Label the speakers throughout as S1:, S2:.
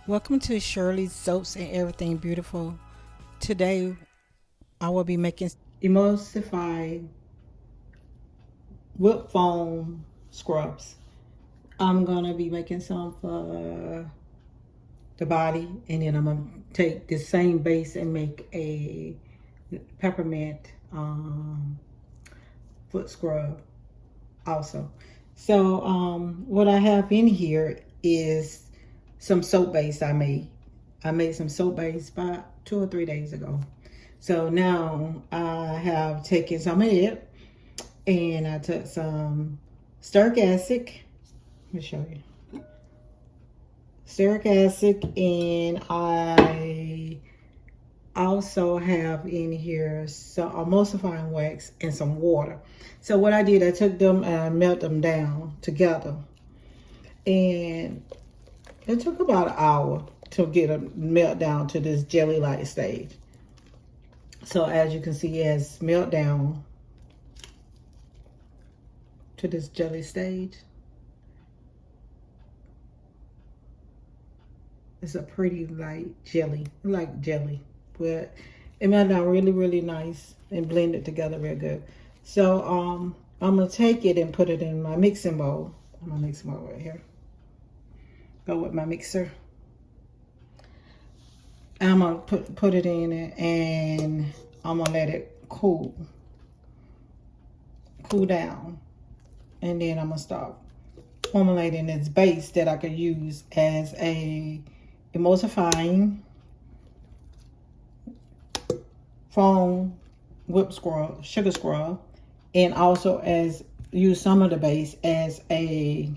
S1: Welcome to Shirley's Soaps and Everything Beautiful. Today I will be making emulsified whip foam scrubs. I'm gonna be making some for the body, and then I'm gonna take the same base and make a peppermint foot scrub also. So what I have in here is some soap base I made. I made some soap base about 2 or 3 days ago. So now I have taken some of it and I took some steric acid. Let me show you. Steric acid, and I also have in here some emulsifying wax and some water. So what I did, I took them and I melted them down together. And it took about an hour to get them melt down to this jelly-like stage. So as you can see, it has melt down to this jelly stage. It's a pretty light jelly, like jelly, but it melt down really, really nice and blend it together real good. So I'm gonna take it and put it in my mixing bowl. I'm gonna mix more right here. Go with my mixer. I'm gonna put it in it, and I'm gonna let it cool down, and then I'm gonna start formulating this base that I could use as a emulsifying foam whip scrub, sugar scrub, and also as use some of the base as a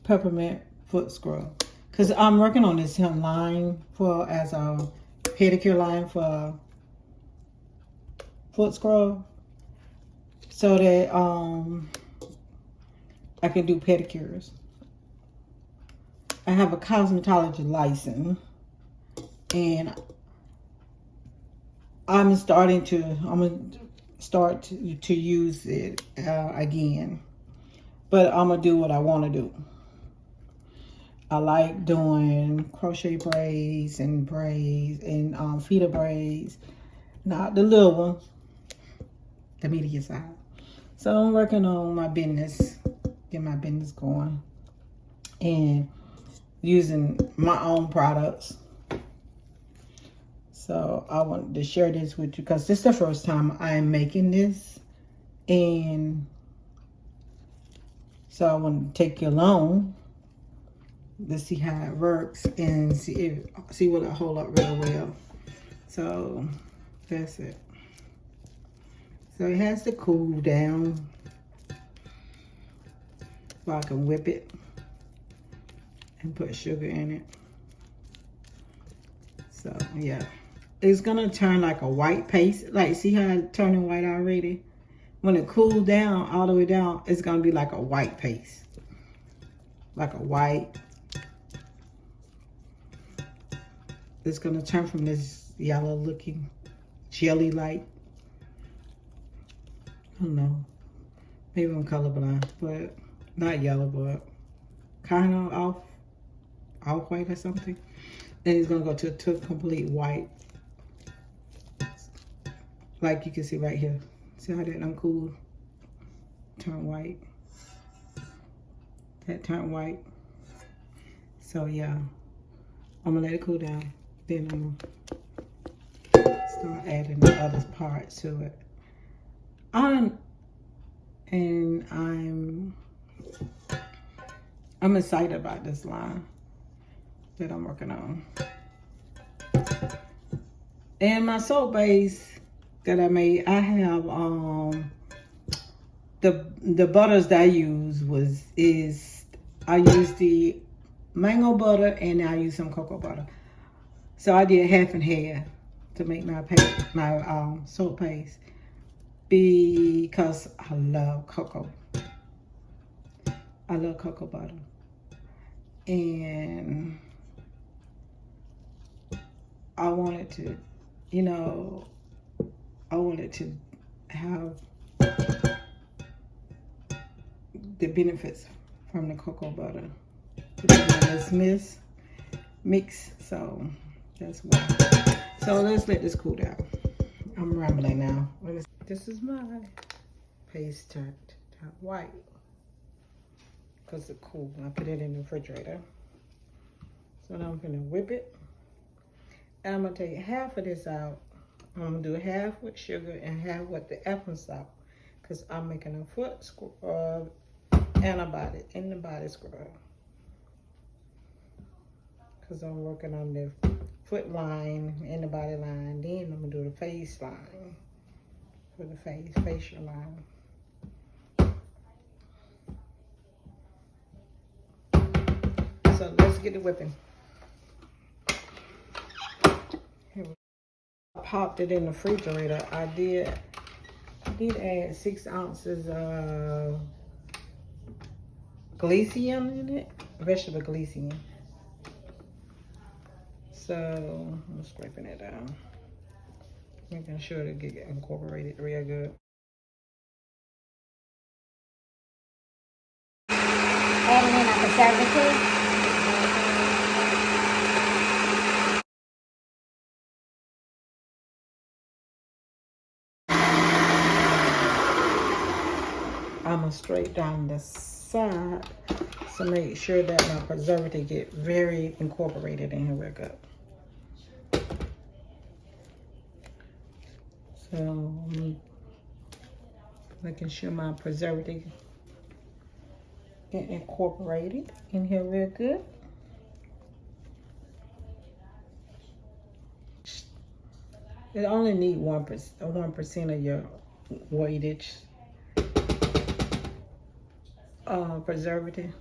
S1: peppermint foot scrub, because I'm working on this line for as a pedicure line for foot scrub, so that I can do pedicures. I have a cosmetology license, and I'm gonna start to use it again, but I'm gonna do what I want to do. I like doing crochet braids and feeder braids, not the little ones, the medium size. So I'm working on my business, get my business going, and using my own products. So I wanted to share this with you because this is the first time I'm making this, and so I want to take you along to see how it works and see what it hold up real well. So that's it. So it has to cool down so I can whip it and put sugar in it. So yeah, it's gonna turn like a white paste. Like, see how it's turning white already? When it cools down all the way down, it's gonna be like a white paste, like a white. It's gonna turn from this yellow looking jelly like, I don't know, maybe I'm colorblind, but not yellow, but kind of off white or something. Then it's gonna go to complete white, like you can see right here. See how that uncooled turn white? That turned white. So yeah, I'm gonna let it cool down. Then I'm gonna start adding the other parts to it. I'm excited about this line that I'm working on. And my soap base that I made, I have the butters that I use I use the mango butter, and I use some cocoa butter. So I did half and half to make my soap paste, because I love cocoa. I love cocoa butter. And I wanted to, I wanted to have the benefits from the cocoa butter to be in this mix. So that's why. So let's let this cool down. I'm rambling now. This is my paste turned white because it's cool. I put it in the refrigerator. So now I'm gonna whip it. And I'm gonna take half of this out. I'm gonna do half with sugar and half with the Epsom salt, because I'm making a foot scrub and a body scrub. Because I'm working on the foot line and the body line. Then I'm gonna do the face line for the facial line. So let's get the whipping. I popped it in the refrigerator. I did add 6 ounces of glycerin in it, vegetable glycerin. So I'm scraping it down, making sure to get incorporated real good.
S2: Adding in our preservative.
S1: I'm gonna straight down the side, so make sure that my preservative get very incorporated in here real good. So I'm making sure my preservative get incorporated in here real good. It only need 1% of your weightage preservative.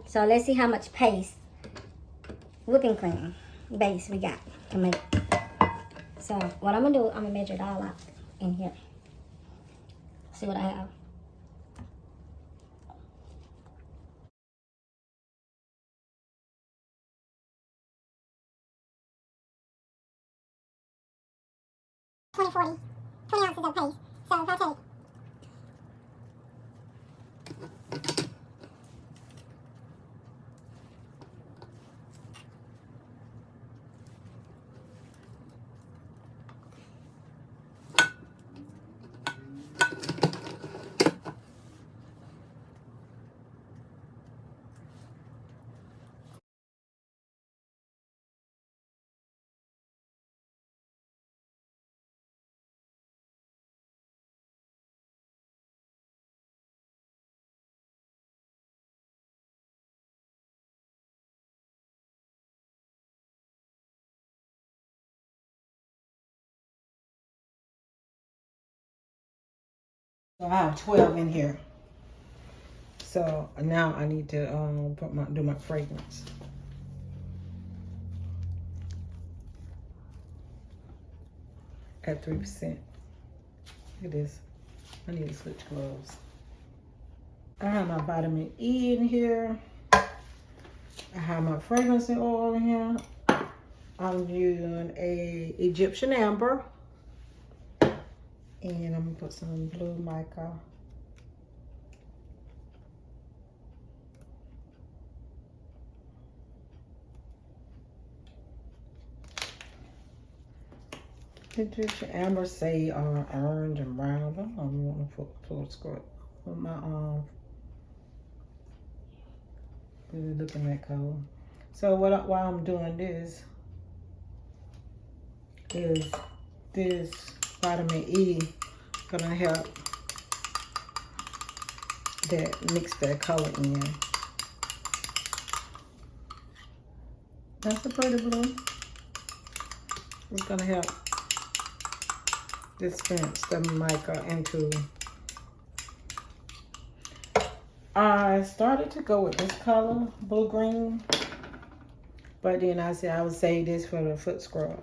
S2: So let's see how much paste, whipping cream base we got to make. So what I'm gonna do, I'm gonna measure it all out in here. See what I have. Twenty ounces of paste. So if I take
S1: So I have 12 in here. So now I need to do my fragrance. At 3%. Look at this. I need to switch gloves. I have my vitamin E in here. I have my fragrance oil in here. I'm using a Egyptian amber. And I'm gonna put some blue mica. Amber say orange and brown, but I don't want to put full skirt on my really looking that color. So while I'm doing this is this vitamin E gonna help that mix that color in. That's a pretty blue. It's gonna help dispense the mica into. I started to go with this color, blue green, but then I said I would save this for the foot scrub.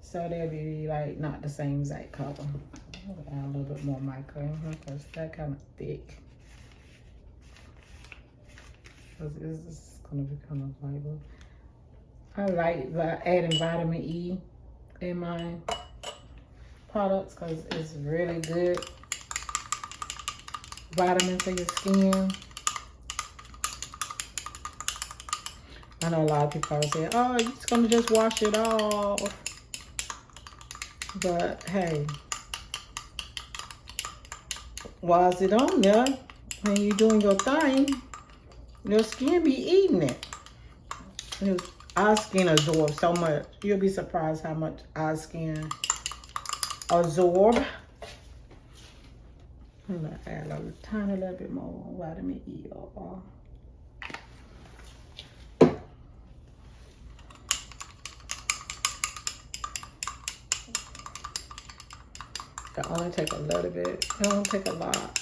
S1: So they'll be like not the same exact color. I'll add a little bit more mica in here because that kind of thick. Cause it's gonna be kind of light. I like adding vitamin E in my products because it's really good vitamin for your skin. I know a lot of people are saying, oh, you're just gonna just wash it off. But hey, why is it on there? When you're doing your thing, your skin be eating it. Our skin absorbs so much. You'll be surprised how much our skin absorbs. I'm gonna add a tiny little bit more vitamin E. It only take a little bit. It don't take a lot.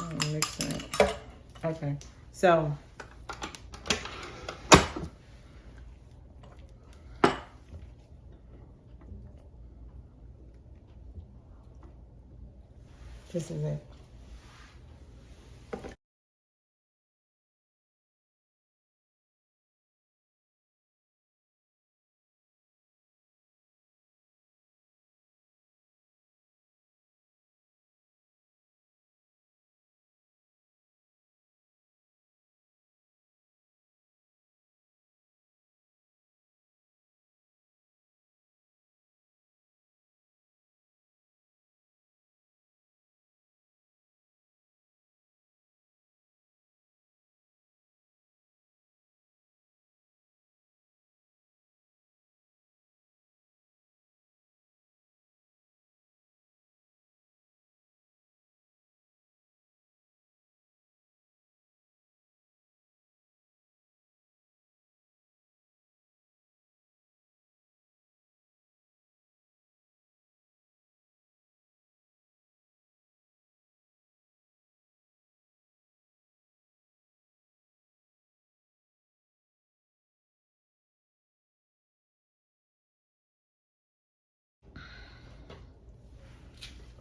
S1: I'm mixing it. Okay, so this is it.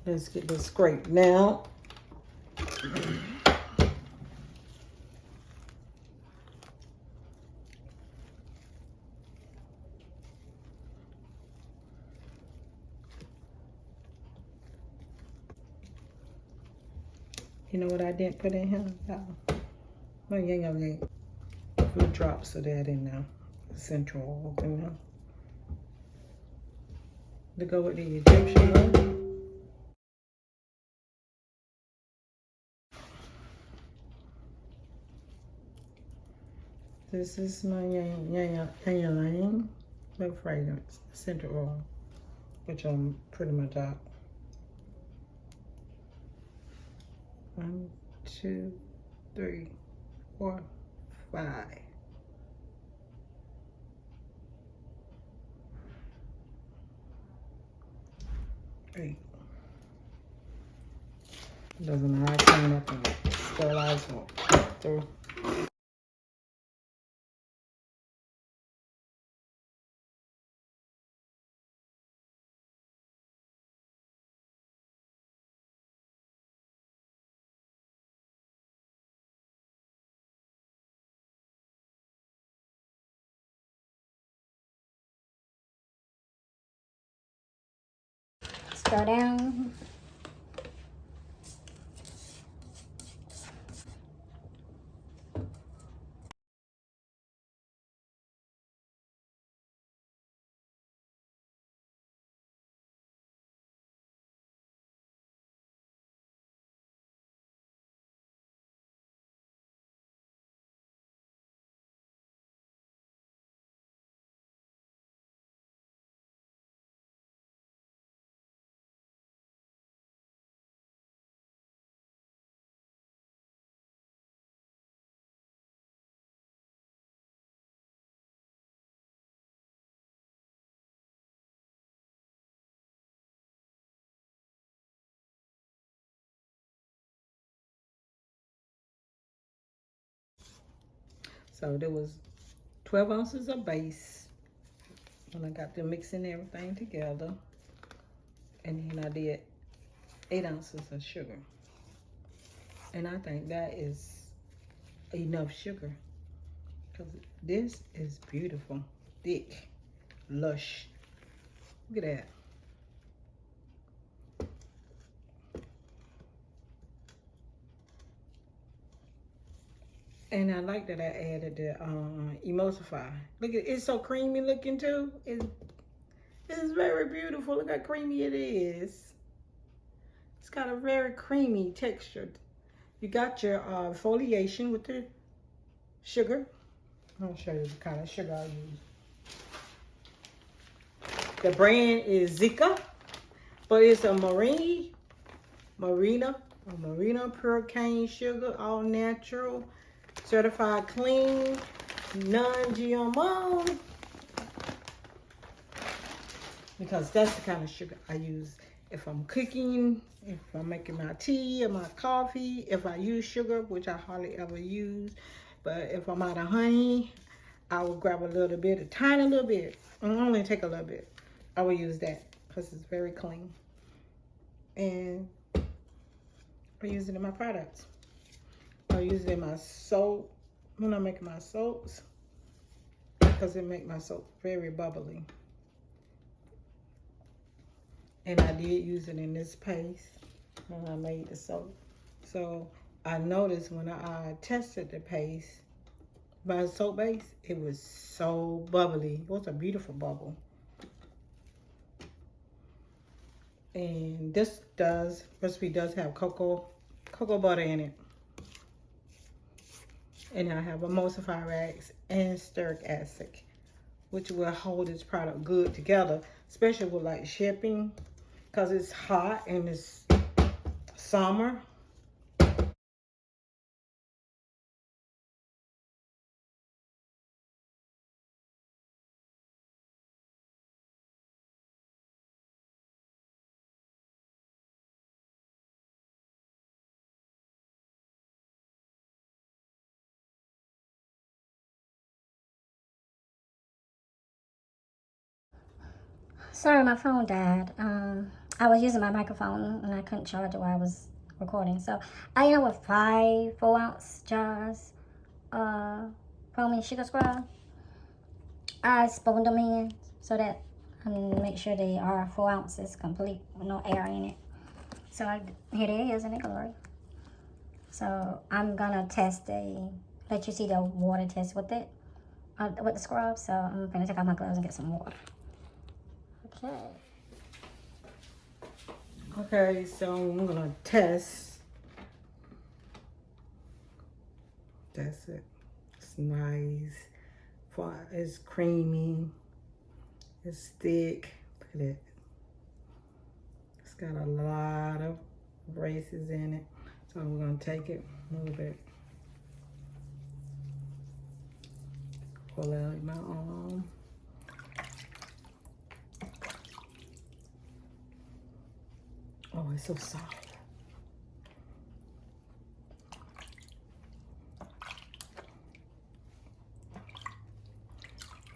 S1: Let's get this scraped now. You know what I didn't put in here? Oh, yeah. A few drops of that in there. Essential oil in there. To go with the Egyptian oil. This is my Yang no fragrance essential oil, which I'm pretty much out. 1, 2, 3, 4, 5. 8. Doesn't matter, clean up and sterilize through.
S2: Stir down.
S1: So there was 12 ounces of base when I got them mixing everything together. And then I did 8 ounces of sugar. And I think that is enough sugar. Because this is beautiful, thick, lush. Look at that. And I like that I added the emulsify. Look at it's so creamy looking too. It's very beautiful. Look how creamy it is. It's got a very creamy texture. You got your foliation with the sugar. I'll show you the kind of sugar I use. The brand is Zika, but it's a Marina pure cane sugar, all natural, certified clean, non-GMO. Because that's the kind of sugar I use if I'm cooking, if I'm making my tea or my coffee, if I use sugar, which I hardly ever use. But if I'm out of honey, I will grab a little bit, a tiny little bit. I only take a little bit. I will use that because it's very clean. And I use it in my products. I use it in my soap when I'm making my soaps because it makes my soap very bubbly. And I did use it in this paste when I made the soap. So I noticed when I tested the paste by soap base, it was so bubbly. It was a beautiful bubble. And this recipe does have cocoa butter in it. And I have emulsifier rags and steric acid, which will hold this product good together, especially with like shipping, because it's hot and it's summer.
S2: Sorry, my phone died. I was using my microphone and I couldn't charge it while I was recording. So I ended up with 5 4-ounce jars foaming sugar scrub. I spooned them in so that I make sure they are 4 ounces complete with no air in it. So here it is in the glory. So I'm gonna let you see the water test with it, with the scrub. So I'm gonna take off my gloves and get some water.
S1: Okay, so I'm gonna test. That's it. It's nice. It's creamy. It's thick. Look at it. It's got a lot of races in it. So we're gonna take it a little bit. Pull out my arm. Oh, it's so soft.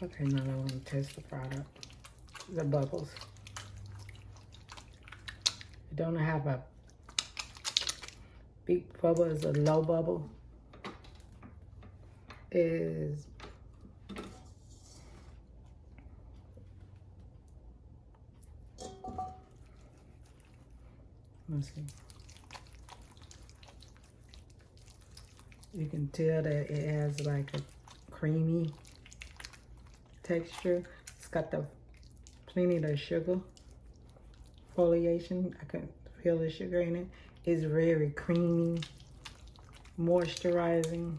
S1: Okay, now I want to test the product. The bubbles. You don't have a big bubble, it's a low bubble. Let's see. You can tell that it has like a creamy texture. It's got plenty of the sugar foliation. I can feel the sugar in it. It's very creamy, moisturizing.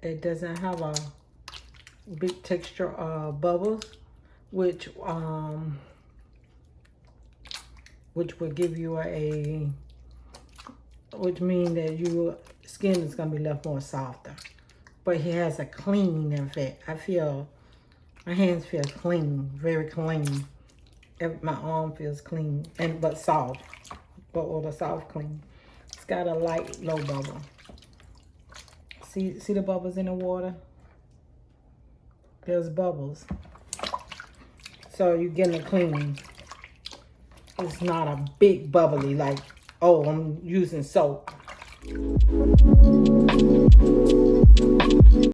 S1: It doesn't have a big texture of bubbles, which would give you which means that your skin is gonna be left more softer. But it has a clean effect. I feel my hands feel clean, very clean. My arm feels clean but soft. or the soft clean. It's got a light low bubble. See the bubbles in the water? There's bubbles. So you're getting it clean. It's not a big bubbly like, oh, I'm using soap.